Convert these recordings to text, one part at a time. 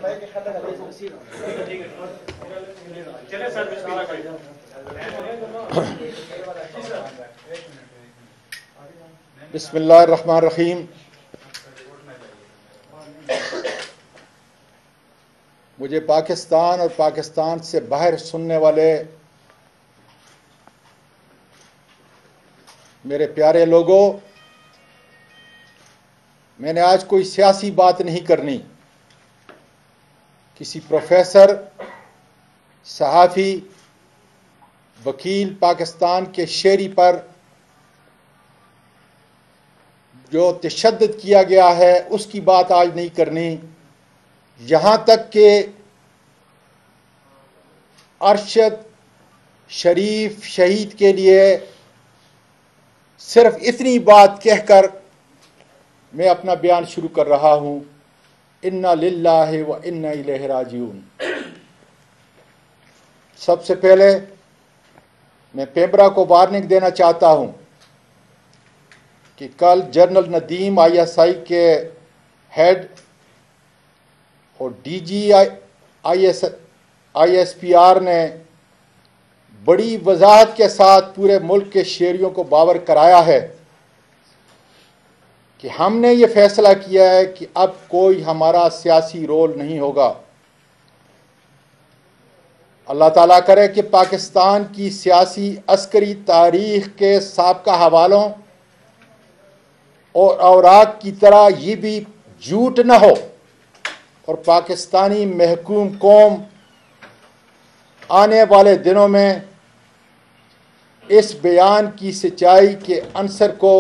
بسم اللہ الرحمن الرحیم. مجھے پاکستان اور پاکستان سے باہر سننے والے میرے پیارے لوگوں، میں نے آج کوئی سیاسی بات نہیں کرنی. کسی پروفیسر، صحافی، وکیل پاکستان کے شہری پر جو تشدد کیا گیا ہے اس کی بات آج نہیں کرنی. یہاں تک کہ ارشد شریف شہید کے لیے صرف اتنی بات کہہ کر میں اپنا بیان شروع کر رہا ہوں. انا للہ و انا الیہ راجعون. سب سے پہلے میں پیمبرا کو وارننگ دینا چاہتا ہوں کہ کل جنرل ندیم ISI کے ہیڈ اور DG ISPR نے بڑی وضاحت کے ساتھ پورے ملک کے شہریوں کو باور کرایا ہے کہ ہم نے یہ فیصلہ کیا ہے کہ اب کوئی ہمارا سیاسی رول نہیں ہوگا. اللہ تعالیٰ کرے کہ پاکستان کی سیاسی عسکری تاریخ کے سابقہ حوالوں اور اوراق کی طرح یہ بھی جھوٹ نہ ہو اور پاکستانی محکوم قوم آنے والے دنوں میں اس بیان کی سچائی کے عنصر کو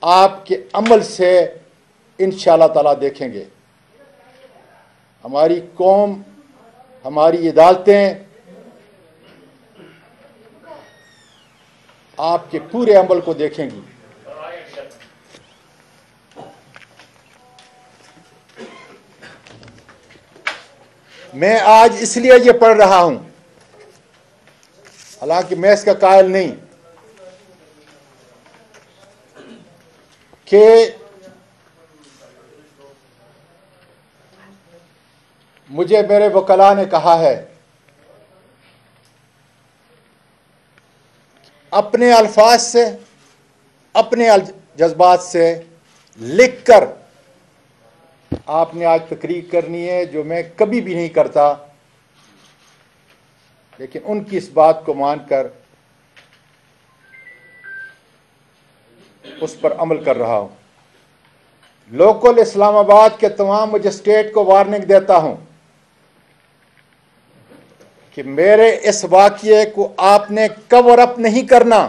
آپ کے عمل سے انشاءاللہ تعالیٰ دیکھیں گے. ہماری قوم، ہماری عدالتیں آپ کے پورے عمل کو دیکھیں گی. میں آج اس لیے یہ پڑھ رہا ہوں، حالانکہ میں اس کا قائل نہیں، کہ مجھے میرے وکلاء نے کہا ہے اپنے الفاظ سے، اپنے جذبات سے لکھ کر آپ نے آج تقریر کرنی ہے، جو میں کبھی بھی نہیں کرتا، لیکن ان کی اس بات کو مان کر اس پر عمل کر رہا ہوں. لوکل اسلام آباد کے تمام مجسٹریٹ کو وارننگ دیتا ہوں کہ میرے اس واقعے کو آپ نے کور اپ نہیں کرنا،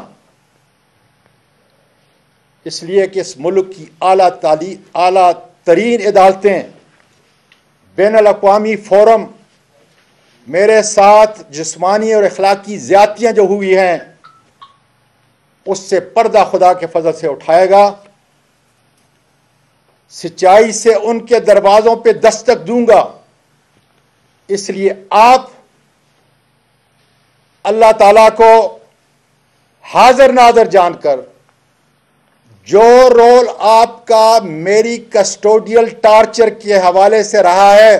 اس لیے کہ اس ملک کی اعلیٰ ترین عدالتیں، بین الاقوامی فورم میرے ساتھ جسمانی اور اخلاقی زیادتیاں جو ہوئی ہیں اس سے پردہ خدا کے فضل سے اٹھائے گا. سچائی سے ان کے دروازوں پہ دستک دوں گا. اس لیے آپ اللہ تعالیٰ کو حاضر ناظر جان کر جو رول آپ کا میری کسٹوڈیل ٹارچر کے حوالے سے رہا ہے،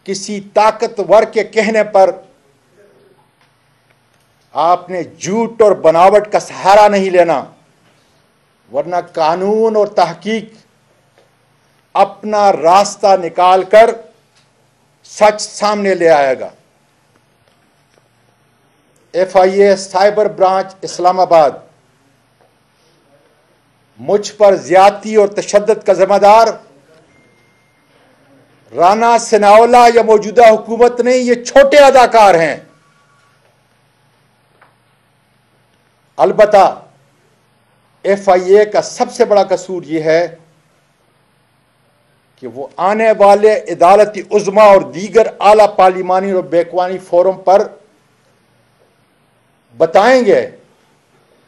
کسی طاقتور کے کہنے پر آپ نے جھوٹ اور بناوٹ کا سہارا نہیں لینا، ورنہ قانون اور تحقیق اپنا راستہ نکال کر سچ سامنے لے آئے گا. FIA سائبر برانچ اسلام آباد مجھ پر زیادتی اور تشدد کا ذمہ دار رانا ثناءاللہ یا موجودہ حکومت نہیں، یہ چھوٹے اداکار ہیں. البتہ FIA کا سب سے بڑا قصور یہ ہے کہ وہ آنے والے عدالتی عظمیٰ اور دیگر اعلیٰ پارلیمانی اور بیکوانی فورم پر بتائیں گے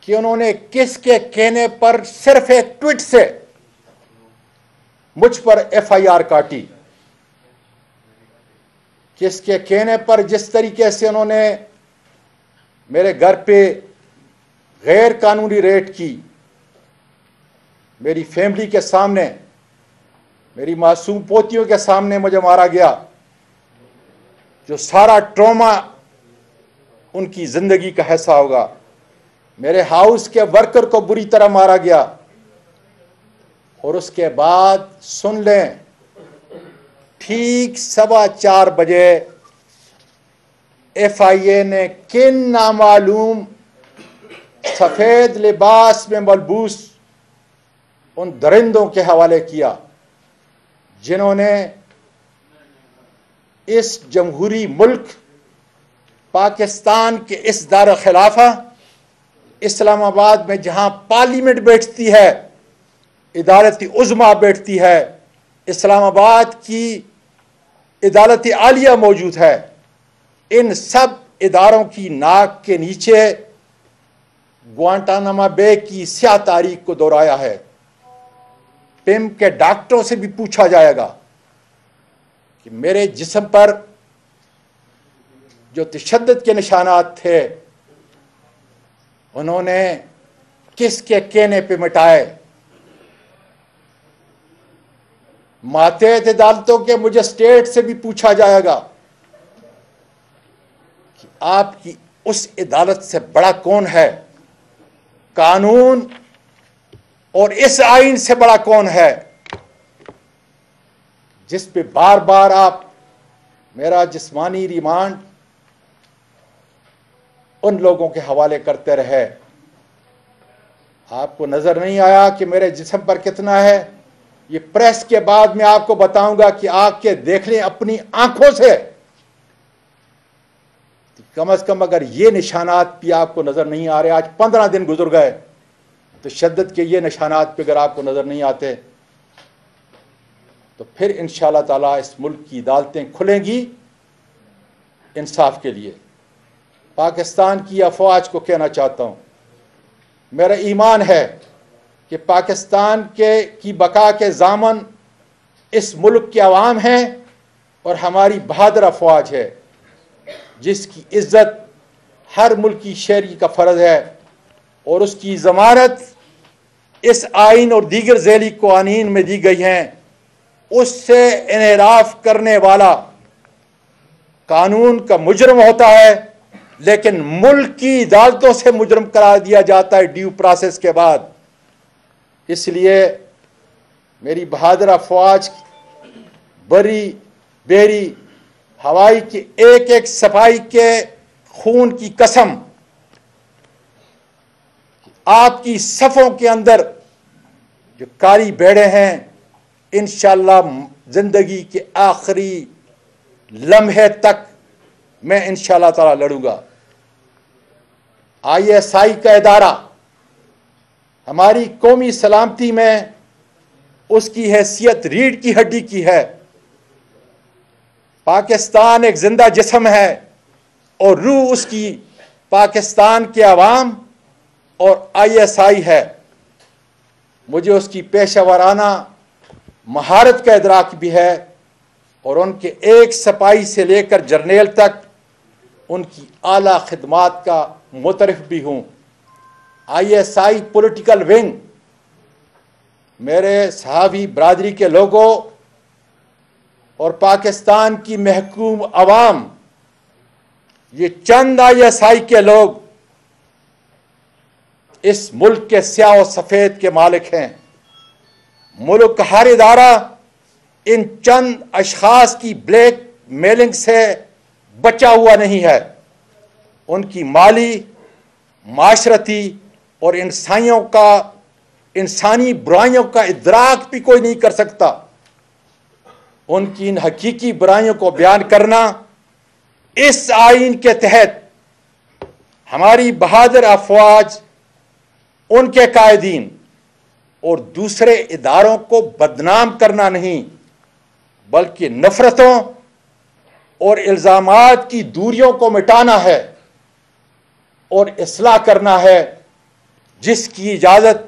کہ انہوں نے کس کے کہنے پر صرف ایک ٹویٹ سے مجھ پر FIR کاٹی، کس کے کہنے پر جس طریقے سے انہوں نے میرے گھر پہ غیر قانونی ریڈ کی، میری فیملی کے سامنے میری معصوم پوتیوں کے سامنے مجھے مارا گیا، جو سارا ٹراما ان کی زندگی کا حصہ ہوگا۔ میرے ہاؤس کے ورکر کو بری طرح مارا گیا، اور اس کے بعد سن لیں، ٹھیک 4:15 بجے ایف آئی اے نے کن نامعلوم سفید لباس میں ملبوس ان درندوں کے حوالے کیا جنہوں نے اس جمہوری ملک پاکستان کے اس دار خلافہ اسلام آباد میں، جہاں پارلیمنٹ بیٹھتی ہے، عدالت عظمیٰ بیٹھتی ہے، اسلام آباد کی عدالت عالیہ موجود ہے، ان سب اداروں کی ناک کے نیچے گوانٹاناما بے کی سیاہ تاریخ کو دہرایا ہے۔ پم کے ڈاکٹروں سے بھی پوچھا جائے گا کہ میرے جسم پر جو تشدد کے نشانات تھے انہوں نے کس کے کہنے پہ مٹائے۔ ماتحت عدالتوں کے مجسٹریٹ سے بھی پوچھا جائے گا کہ آپ کی اس عدالت سے بڑا کون ہے، قانون اور اس آئین سے بڑا کون ہے، جس پہ بار بار آپ میرا جسمانی ریمانڈ ان لوگوں کے حوالے کرتے رہے۔ آپ کو نظر نہیں آیا کہ میرے جسم پر کتنا ہے؟ یہ پریس کے بعد میں آپ کو بتاؤں گا کہ آ کے دیکھ لیں اپنی آنکھوں سے، کم از کم اگر یہ نشانات بھی آپ کو نظر نہیں آ رہے، آج 15 دن گزر گئے، تشدد کے یہ نشانات پہ اگر آپ کو نظر نہیں آتے تو پھر انشاءاللہ تعالیٰ اس ملک کی عدالتیں کھلیں گی انصاف کے لیے۔ پاکستان کی افواج کو کہنا چاہتا ہوں، میرا ایمان ہے کہ پاکستان کی بقا کے ضامن اس ملک کے عوام ہیں اور ہماری بہادر افواج ہے، جس کی عزت ہر ملکی شہری کا فرض ہے، اور اس کی ضمانت اس آئین اور دیگر ذیلی قوانین میں دی گئی ہیں۔ اس سے انحراف کرنے والا قانون کا مجرم ہوتا ہے، لیکن ملک کی عدالتوں سے مجرم قرار دیا جاتا ہے ڈیو پروسیس کے بعد۔ اس لیے میری بہادر افواج بری بیری ہوائی کی ایک ایک سپاہی کے خون کی قسم، آپ کی صفوں کے اندر جو کالی بیڑے ہیں، انشاءاللہ زندگی کے آخری لمحے تک میں انشاءاللہ تعالی لڑوں گا۔ آئی ایس آئی کا ادارہ ہماری قومی سلامتی میں اس کی حیثیت ریڑھ کی ہڈی کی ہے۔ پاکستان ایک زندہ جسم ہے اور روح اس کی پاکستان کے عوام اور آئی ایس آئی ہے۔ مجھے اس کی پیشہ ورانہ مہارت کا ادراک بھی ہے، اور ان کے ایک سپاہی سے لے کر جرنیل تک ان کی اعلیٰ خدمات کا مترف بھی ہوں۔ I S I political wing, میرے صحابی برادری کے لوگوں اور پاکستان کی محکوم عوام، یہ چند آئی ایس آئی کے لوگ اس ملک کے سیاہ و سفید کے مالک ہیں۔ ملک کا ہر ادارہ ان چند اشخاص کی بلیک میلنگ سے بچا ہوا نہیں ہے۔ ان کی مالی، معاشرتی اور انسانی برائیوں کا ادراک بھی کوئی نہیں کر سکتا۔ ان کی ان حقیقی برائیوں کو بیان کرنا اس آئین کے تحت ہماری بہادر افواج، ان کے قائدین اور دوسرے اداروں کو بدنام کرنا نہیں، بلکہ نفرتوں اور الزامات کی دوریوں کو مٹانا ہے اور اصلاح کرنا ہے، جس کی اجازت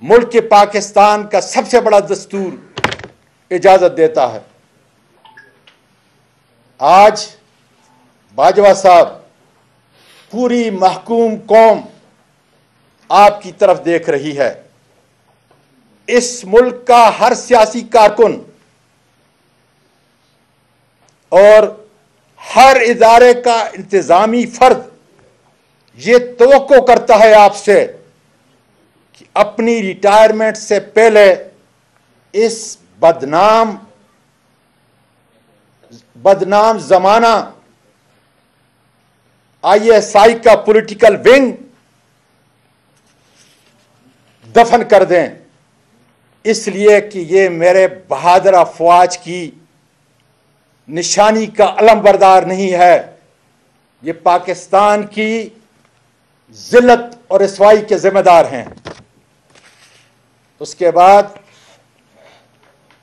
ملک پاکستان کا سب سے بڑا دستور اجازت دیتا ہے۔ آج باجوہ صاحب، پوری محکوم قوم آپ کی طرف دیکھ رہی ہے۔ اس ملک کا ہر سیاسی کارکن اور ہر ادارے کا انتظامی فرد یہ توقع کرتا ہے آپ سے کہ اپنی ریٹائرمنٹ سے پہلے اس بدنام زمانہ ISI کا پولیٹیکل ونگ دفن کر دیں، اس لیے کہ یہ میرے بہادر افواج کی نشانی کا علم بردار نہیں ہے، یہ پاکستان کی ذلت اور رسوائی کے ذمہ دار ہیں۔ اس کے بعد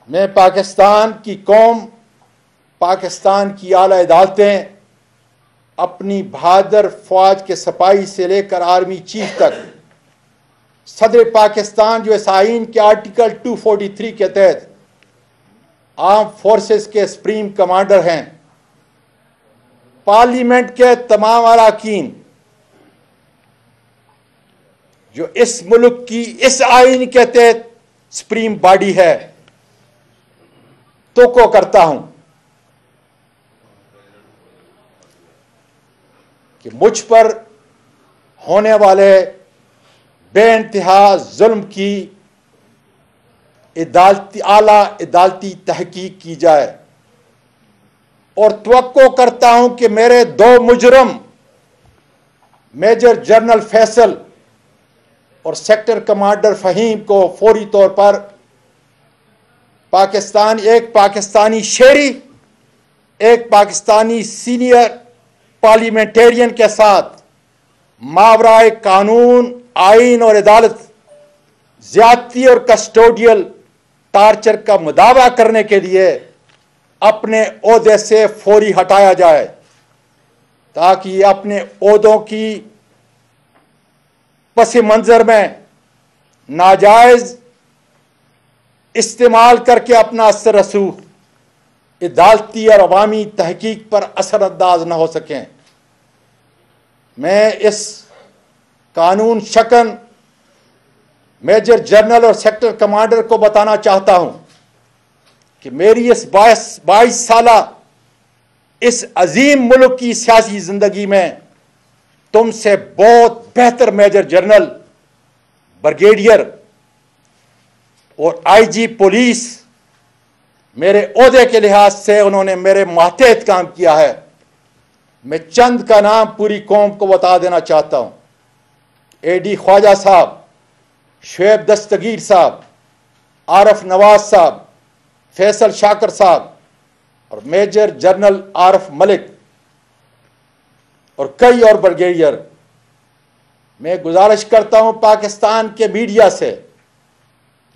میں پاکستان کی قوم، پاکستان کی اعلی عدالتیں اپنی بہادر فوج کے سپاہی سے لے کر آرمی چیف تک، صدر پاکستان جو اس آئین کے آرٹیکل 243 کے تحت آرم فورسز کے سپریم کمانڈر ہیں، پارلیمنٹ کے تمام اراکین جو اس ملک کی اس آئین کے تحت سپریم باڈی ہے، توقع کرتا ہوں کہ مجھ پر ہونے والے بے انتہا ظلم کی اعلیٰ عدالتی تحقیق کی جائے، اور توقع کرتا ہوں کہ میرے 2 مجرم میجر جنرل فیصل اور سیکٹر کمانڈر فہیم کو فوری طور پر ایک پاکستانی شہری، ایک پاکستانی سینئر پارلیمنٹرین کے ساتھ ماورائے قانون، آئین اور عدالت زیادتی اور کسٹوڈیل ٹارچر کا مداوع کرنے کے لیے اپنے عہدے سے فوری ہٹایا جائے، تاکہ یہ اپنے عہدوں کی پس منظر میں ناجائز استعمال کر کے اپنا اثر رسوخ عدالتی اور عوامی تحقیق پر اثر انداز نہ ہو سکیں۔ میں اس قانون شکن میجر جنرل اور سیکٹر کمانڈر کو بتانا چاہتا ہوں کہ میری اس 22 سالہ اس عظیم ملک کی سیاسی زندگی میں تم سے بہت بہتر میجر جنرل، بریگیڈیئر اور IG پولیس میرے عہدے کے لحاظ سے انہوں نے میرے ماتحت کام کیا ہے۔ میں چند کا نام پوری قوم کو بتا دینا چاہتا ہوں: AD خواجہ صاحب، شعیب دستگیر صاحب، عارف نواز صاحب، فیصل شاکر صاحب اور میجر جنرل عارف ملک اور کئی اور بریگیڈیئر۔ میں گزارش کرتا ہوں پاکستان کے میڈیا سے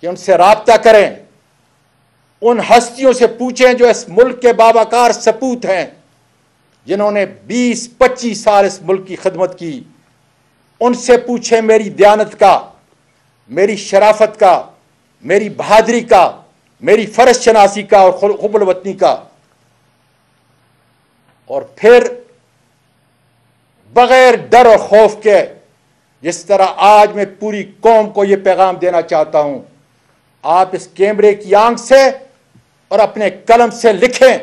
کہ ان سے رابطہ کریں، ان ہستیوں سے پوچھیں جو اس ملک کے باوقار سپوت ہیں، جنہوں نے 20-25 سال اس ملک کی خدمت کی۔ ان سے پوچھیں میری دیانت کا، میری شرافت کا، میری بہادری کا، میری فرض شناسی کا اور حب الوطنی کا، اور پھر بغیر ڈر اور خوف کے، جس طرح آج میں پوری قوم کو یہ پیغام دینا چاہتا ہوں، آپ اس کیمرے کی آنکھ سے اور اپنے قلم سے لکھیں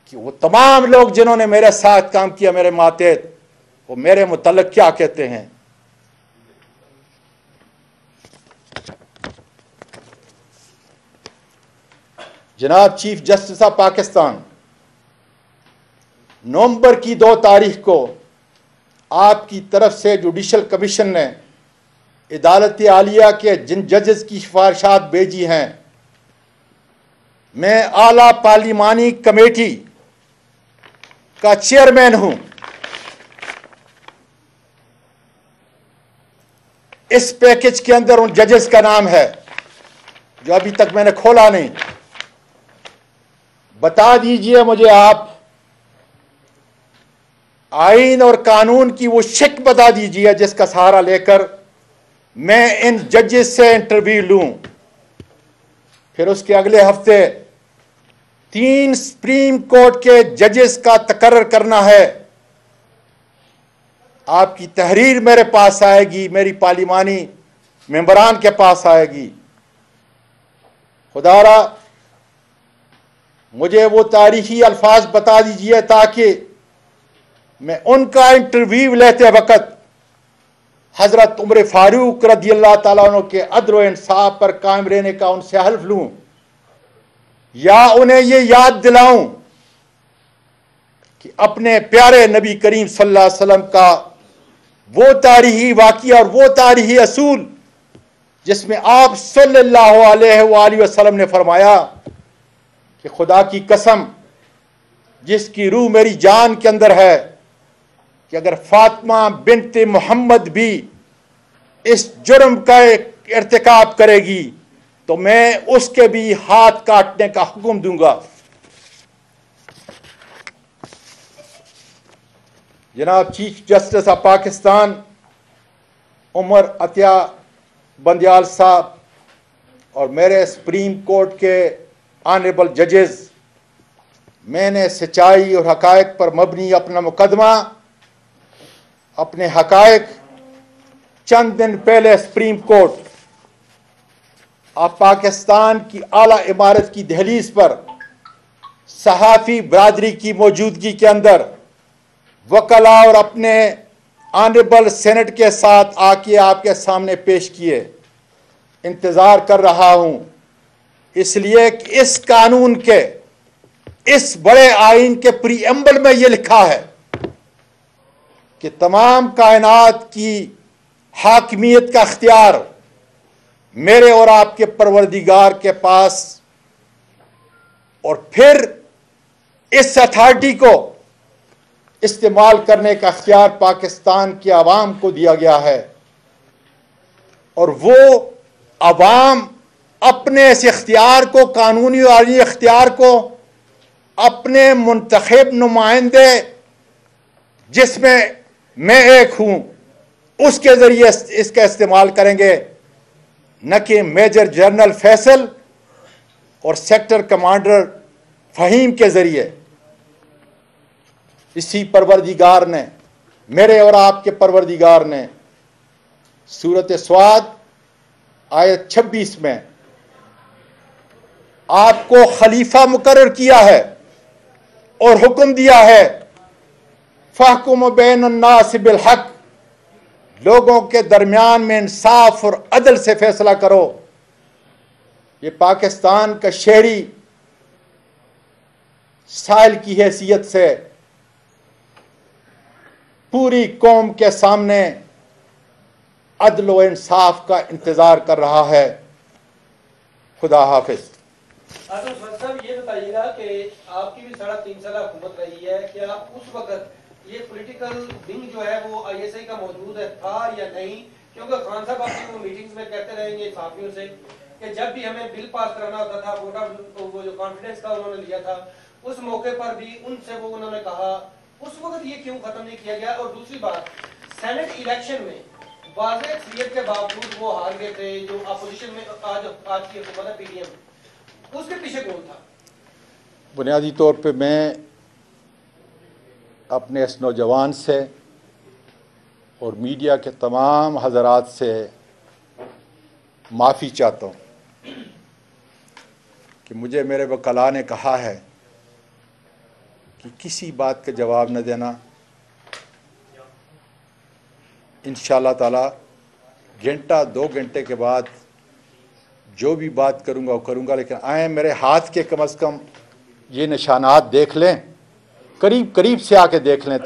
کہ وہ تمام لوگ جنہوں نے میرے ساتھ کام کیا، میرے ماتحت، وہ میرے متعلق کیا کہتے ہیں۔ جناب چیف جسٹس آف پاکستان، نومبر کی 2 تاریخ کو آپ کی طرف سے جوڈیشل کمیشن نے عدالت عالیہ کے جن ججز کی سفارشات بھیجی ہیں، میں اعلیٰ پارلیمانی کمیٹی کا چیئرمین ہوں۔ اس پیکج کے اندر ان ججز کا نام ہے جو ابھی تک میں نے کھولا نہیں۔ بتا دیجئے مجھے آپ آئین اور قانون کی وہ شک بتا دیجئے جس کا سہارا لے کر میں ان ججز سے انٹرویو لوں۔ پھر اس کے اگلے ہفتے 3 سپریم کورٹ کے ججز کا تقرر کرنا ہے۔ آپ کی تحریر میرے پاس آئے گی، میری پارلیمانی ممبران کے پاس آئے گی. خدا را مجھے وہ تاریخی الفاظ بتا دیجئے تاکہ میں ان کا انٹرویو لیتے وقت حضرت عمر فاروق رضی اللہ تعالیٰ عنہ کے عدل و انصاف پر قائم رہنے کا ان سے حلف لوں، یا انہیں یہ یاد دلاؤں کہ اپنے پیارے نبی کریم صلی اللہ علیہ وسلم کا وہ تاریخی واقعہ اور وہ تاریخی اصول جس میں آپ صلی اللہ علیہ وآلہ وسلم نے فرمایا کہ خدا کی قسم جس کی روح میری جان کے اندر ہے کہ اگر فاطمہ بنت محمد بھی اس جرم کا ارتکاب کرے گی تو میں اس کے بھی ہاتھ کاٹنے کا حکم دوں گا. جناب چیف جسٹس آف پاکستان عمر عطیہ بندیال صاحب اور میرے سپریم کورٹ کے آنریبل ججز، میں نے سچائی اور حقائق پر مبنی اپنا مقدمہ، اپنے حقائق چند دن پہلے سپریم کورٹ آف پاکستان کی اعلیٰ عمارت کی دہلیز پر صحافی برادری کی موجودگی کے اندر وکلاء اور اپنے آنریبل سینٹ کے ساتھ آ کے آپ کے سامنے پیش کیے. انتظار کر رہا ہوں اس لیے کہ اس قانون کے اس بڑے آئین کے پری ایمبل میں یہ لکھا ہے کہ تمام کائنات کی حاکمیت کا اختیار میرے اور آپ کے پروردگار کے پاس، اور پھر اس اتھارٹی کو استعمال کرنے کا اختیار پاکستان کی عوام کو دیا گیا ہے، اور وہ عوام اپنے اس اختیار کو، قانونی اور آئینی اختیار کو، اپنے منتخب نمائندے جس میں میں ایک ہوں اس کے ذریعے اس کا استعمال کریں گے، نہ کہ میجر جنرل فیصل اور سیکٹر کمانڈر فہیم کے ذریعے. اسی پروردگار نے، میرے اور آپ کے پروردگار نے سورۃ صاد آیت 26 میں آپ کو خلیفہ مقرر کیا ہے اور حکم دیا ہے فَاحْكُمْ بَيْنَ النَّاسِ بِالْحَقِّ، لوگوں کے درمیان میں انصاف اور عدل سے فیصلہ کرو. یہ پاکستان کا شہری سائل کی حیثیت سے پوری قوم کے سامنے عدل و انصاف کا انتظار کر رہا ہے. خدا حافظ. صاحب یہ بتائیے گا کہ آپ کی بھی 3.5 سالہ حکومت رہی ہے، کیا اس وقت یہ پولیٹیکل ونگ جو ہے وہ آئی ایس آئی کا موجود ہے تھا یا نہیں؟ کیونکہ خان صاحب آپ وہ میٹنگز میں کہتے رہیں گے صحافیوں سے کہ جب بھی ہمیں بل پاس کرانا ہوتا تھا، ووٹ آف وہ جو کانفیڈنس کا انہوں نے لیا تھا، اس موقع پر بھی ان سے وہ انہوں نے کہا، اس وقت یہ کیوں ختم نہیں کیا گیا؟ اور دوسری بات، سینٹ الیکشن میں واضح اکثریت کے باوجود وہ ہار گئے تھے، جو اپوزیشن میں آج کی حکومت ہے پی ڈی ایم، اس کے پیچھے کون تھا؟ بنیادی طور پہ میں اپنے اس نوجوان سے اور میڈیا کے تمام حضرات سے معافی چاہتا ہوں کہ مجھے میرے وکلاء نے کہا ہے کہ کسی بات کا جواب نہ دینا. انشاءاللہ تعالی گھنٹہ 2 گھنٹے کے بعد جو بھی بات کروں گا وہ کروں گا، لیکن آئیں میرے ہاتھ کے کم از کم یہ نشانات دیکھ لیں، قریب سے آ کے دیکھ لیں،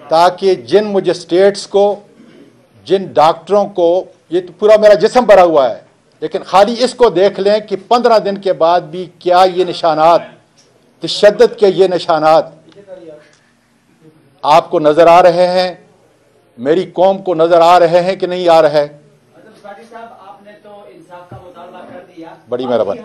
تاکہ جن مجسٹریٹس کو، جن ڈاکٹروں کو، یہ تو پورا میرا جسم بھرا ہوا ہے، لیکن خالی اس کو دیکھ لیں کہ 15 دن کے بعد بھی کیا یہ نشانات، تشدد کے یہ نشانات آپ کو نظر آ رہے ہیں، میری قوم کو نظر آ رہے ہیں کہ نہیں آ رہے؟ بڑی مہربانی.